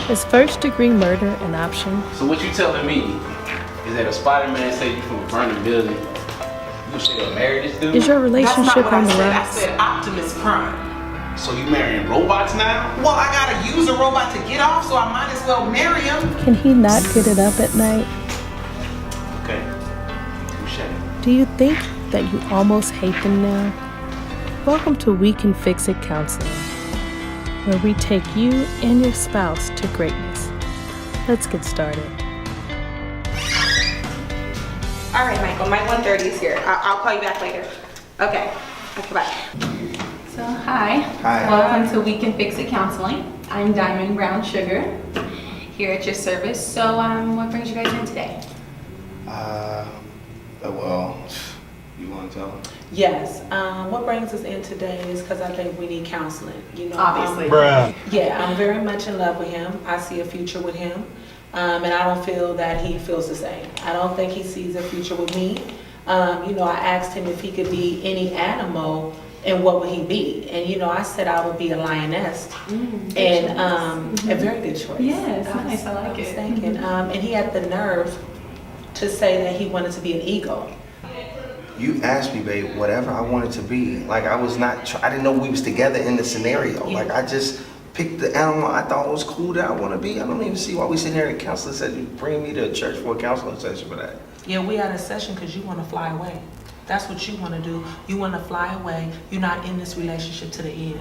Is first-degree murder an option? So what you telling me is that a Spider-Man say you from a burning building, you should marry this dude? Is your relationship on the I rocks? said Optimus Prime. So you marrying robots now? Well, I gotta use a robot to get off, so I might as well marry him. Can he not get it up at night? Okay. Touche. Do you think that you almost hate them now? Welcome to We Can Fix It Counseling, where we take you and your spouse to greatness. Let's get started. All right, Michael, my 1:30 is here. I'll call you back later. Okay, bye. So, hi. Hi. Welcome to We Can Fix It Counseling. I'm Diamond Brown Sugar, here at your service. So, what brings you guys in today? Well, you want to tell them? Yes. What brings us in today is because I think we need counseling. You know, Obviously. Yeah, I'm very much in love with him. I see a future with him, and I don't feel that he feels the same. I don't think he sees a future with me. You know, I asked him if he could be any animal, and what would he be? And you know, I said I would be a lioness, and a very good choice. Yes, nice. I like was it. thinking, and he had the nerve to say that he wanted to be an eagle. You asked me, babe, whatever I wanted to be. Like, I was not, I didn't know we was together in the scenario. Yeah. Like, I just picked the animal I thought was cool that I want to be. I don't even see why we sitting here and the counselor said you bring me to a church for a counseling session for that. Yeah, we had a session because you want to fly away. That's what you want to do. You want to fly away. You're not in this relationship to the end.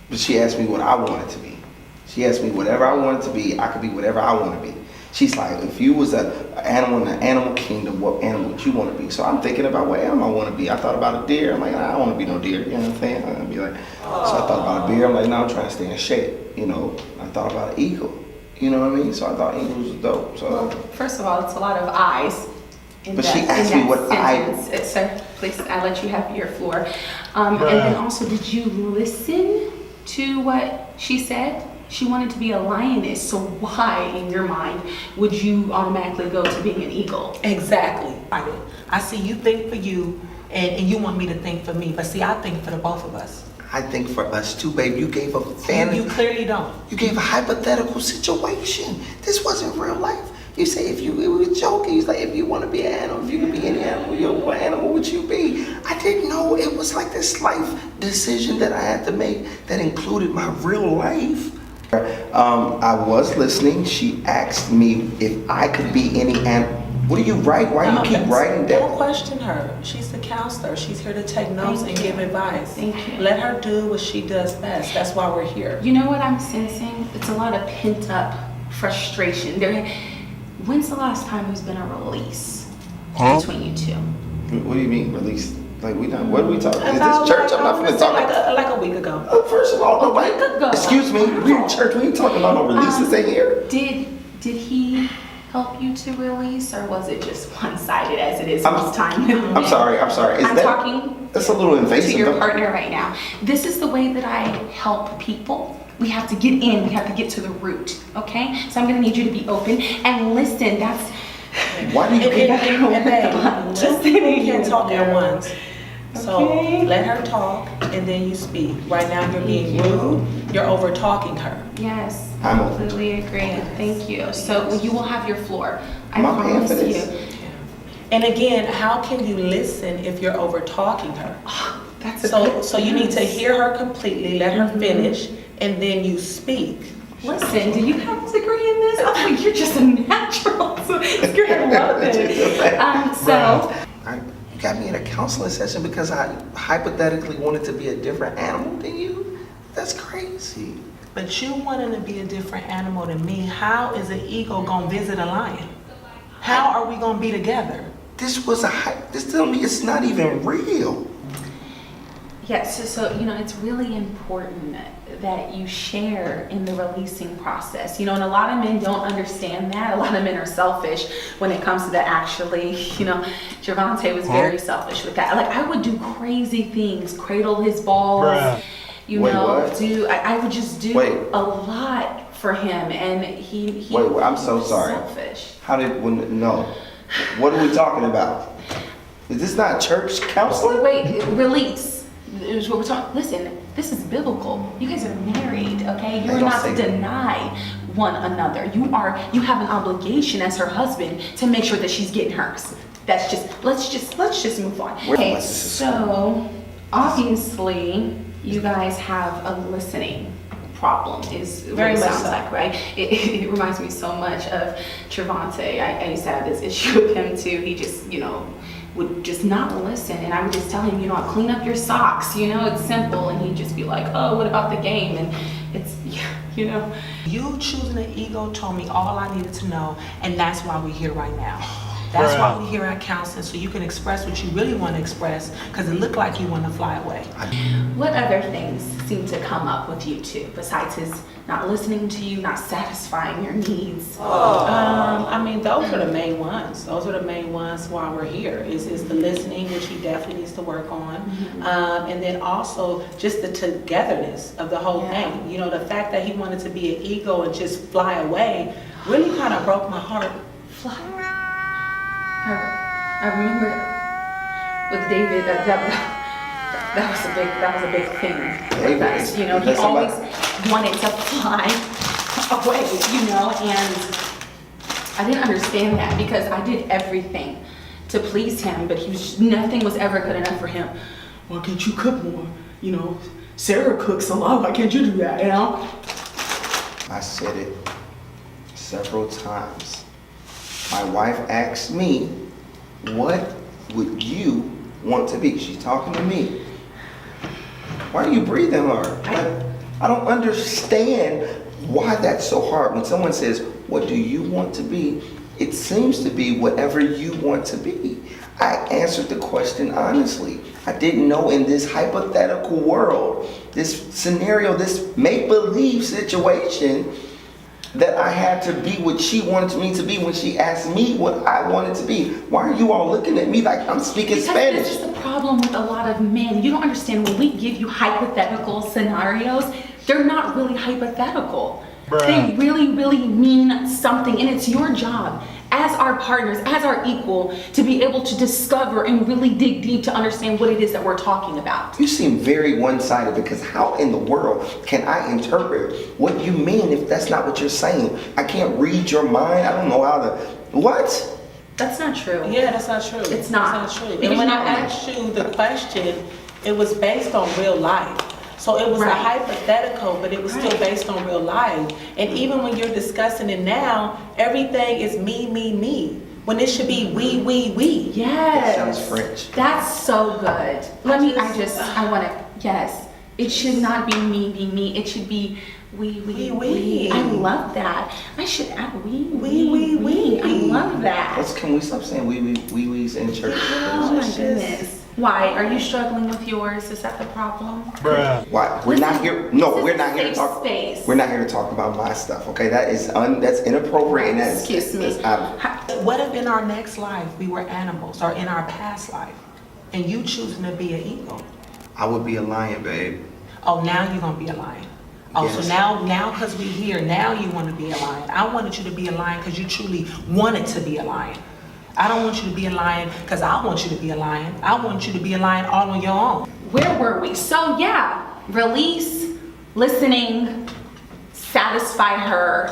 But she asked me what I wanted to be. She asked me whatever I wanted to be, I could be whatever I want to be. She's like, if you was an animal in the animal kingdom, what animal would you want to be? So I'm thinking about what animal I want to be. I thought about a deer. I'm like, I don't want to be no deer. You know what I'm saying? I'm gonna be like, so I thought about a bear. I'm like, no, I'm trying to stay in shape. You know, I thought about an eagle. You know what I mean? So I thought eagles was dope. So. Well, first of all, it's a lot of eyes. But she asked me what sentence. Sir, please, I let you have your floor. And then also, did you listen to what she said? She wanted to be a lioness, so why, in your mind, would you automatically go to being an eagle? Exactly. I see you think for you, and you want me to think for me. But see, I think for the both of us. I think for us too, babe. You gave a fantasy. You clearly don't. You gave a hypothetical situation. This wasn't real life. You say we were joking. He's like, if you want to be an animal, if you could be any animal, what animal would you be? I didn't know it was like this life decision that I had to make that included my real life. I was listening. She asked me if I could be any animal. What do you write? Why do you keep writing that? Don't question her. She's the counselor. She's here to take notes and give advice. Thank you. Let her do what she does best. That's why we're here. You know what I'm sensing? It's a lot of pent up frustration. When's the last time there's been a release between you two? What do you mean release? Like we not? What are we talking? Is this church? I'm not gonna talk. Like a week ago. First of all, nobody. week ago. Excuse me. We're in church. We ain't talking about no releases in here. Did he help you to release, or was it just one-sided as it is most time? I'm sorry. I'm talking That's a little invasive. to your partner right now. This is the way that I help people. We have to get in. We have to get to the root. Okay. So I'm gonna need you to be open and listen. That's Why do you? And two people can't talk at once. So Okay. let her talk and then you speak. Right now you're being rude. You're over talking her. yes. I'm I open. completely agree. Thank you. So you will have your floor. I Am I paying promise for you. this? And again, how can you listen if you're over talking her? That's a So you need to hear her completely, let her finish, and then you speak. Listen, do you have a degree in this? I think you're just a natural, so you're gonna love it. You got me in a counseling session because I hypothetically wanted to be a different animal than you? That's crazy. But you wanting to be a different animal than me, how is an eagle gonna visit a lion? How are we gonna be together? This was a hype. This tell me it's not even real. Yes, so you know, it's really important that you share in the releasing process. You know, and a lot of men don't understand that. A lot of men are selfish when it comes to that. Actually, you know, Javante was very selfish with that. Like, I would do crazy things, cradle his balls, you Wait, know, what? I would just do a lot for him, and he Wait, I'm so was sorry. selfish. How did, no. What are we talking about? Is this not church counseling? Wait, release. Is what we're talking. Listen, this is biblical. You guys are married, okay? You're don't not say to that. deny one another. You have an obligation as her husband to make sure that she's getting hers. Let's just move on. Okay, so obviously you guys have a listening problem, is very much sounds like, right? It reminds me so much of Trevante. I used to have this issue with him too. He just, would just not listen, and I would just tell him, clean up your socks, it's simple, and he'd just be like, oh, what about the game? And it's, You choosing an ego told me all I needed to know, and that's why we're here right now. That's why we're here at counseling, so you can express what you really want to express, because it looked like you want to fly away. What other things seem to come up with you two, besides his not listening to you, not satisfying your needs? Those are the main ones. Those are the main ones while we're here, is the listening, which he definitely needs to work on. And then also just the togetherness of the whole thing. The fact that he wanted to be an ego and just fly away really kind of broke my heart. Fly. I remember with David that was a big thing with us. He always wanted to fly away, and I didn't understand that because I did everything to please him, but nothing was ever good enough for him. Why can't you cook more? Sarah cooks a lot. Why can't you do that? I said it several times. My wife asked me, what would you want to be? She's talking to me. Why are you breathing her? I don't understand why that's so hard. When someone says, what do you want to be? It seems to be whatever you want to be. I answered the question honestly. I didn't know in this hypothetical world, this scenario, this make-believe situation, that I had to be what she wanted me to be when she asked me what I wanted to be. Why are you all looking at me like I'm speaking Spanish? This is the problem with a lot of men. You don't understand, when we give you hypothetical scenarios, they're not really hypothetical. Bruh. They really, really mean something, and it's your job as our partners, as our equal, to be able to discover and really dig deep to understand what it is that we're talking about. You seem very one-sided, because how in the world can I interpret what you mean if that's not what you're saying? I can't read your mind. I don't know how to... What? That's not true. Yeah, that's not true. It's not. That's not true. And when I asked you the question, it was based on real life. So it was a hypothetical, but it was still based on real life. And even when you're discussing it now, everything is me, me, me. When it should be we, we. Yes. That sounds French. That's so good. I want to, yes. It should not be me. It should be we. I love that. I should add we. I love that. Can we stop saying we's in church? Oh my goodness. Why? Are you struggling with yours? Is that the problem? Bruh. Why? We're not here. No, we're not here to talk. Space. We're not here to talk about my stuff. Okay, that's inappropriate, and that's excuse me. What if in our next life we were animals, or in our past life, and you choosing to be an eagle? I would be a lion, babe. Oh, now you're gonna be a lion. Oh, yes. So now because we're here, now you want to be a lion. I wanted you to be a lion because you truly wanted to be a lion. I don't want you to be a lion because I want you to be a lion. I want you to be a lion all on your own. Where were we? So release, listening, satisfy her.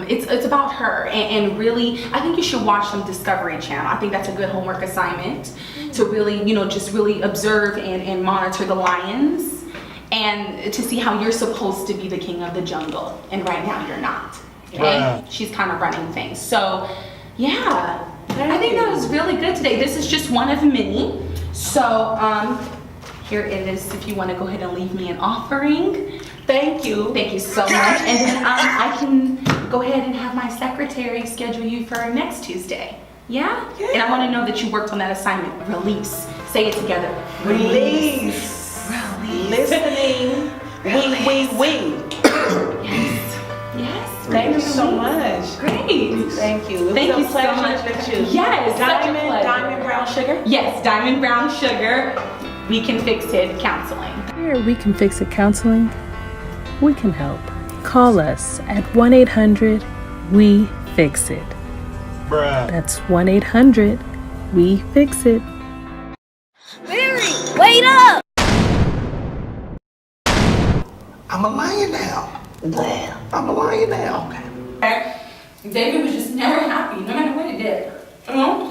It's about her, and really, I think you should watch some Discovery Channel. I think that's a good homework assignment to really, just really observe and monitor the lions, and to see how you're supposed to be the king of the jungle, and right now you're not. Okay, she's kind of running things. So I think that was really good today. This is just one of many. So here it is, if you want to go ahead and leave me an offering. Thank you so much. And then I can go ahead and have my secretary schedule you for next Tuesday. Yeah? And I want to know that you worked on that assignment. Release. Say it together. Release. Listening. We. Yes. Thank you so much. Great. Thank you. Thank you so much. Yes. Diamond brown sugar? Yes, Diamond Brown Sugar. We Can Fix It Counseling. Here at We Can Fix It Counseling, we can help. Call us at 1-800-WE-FIX-IT. That's 1-800-WE-FIX-IT. Barry, wait up! I'm a lion now. I'm a lion now. Okay. David was just never happy, no matter what he did. You know?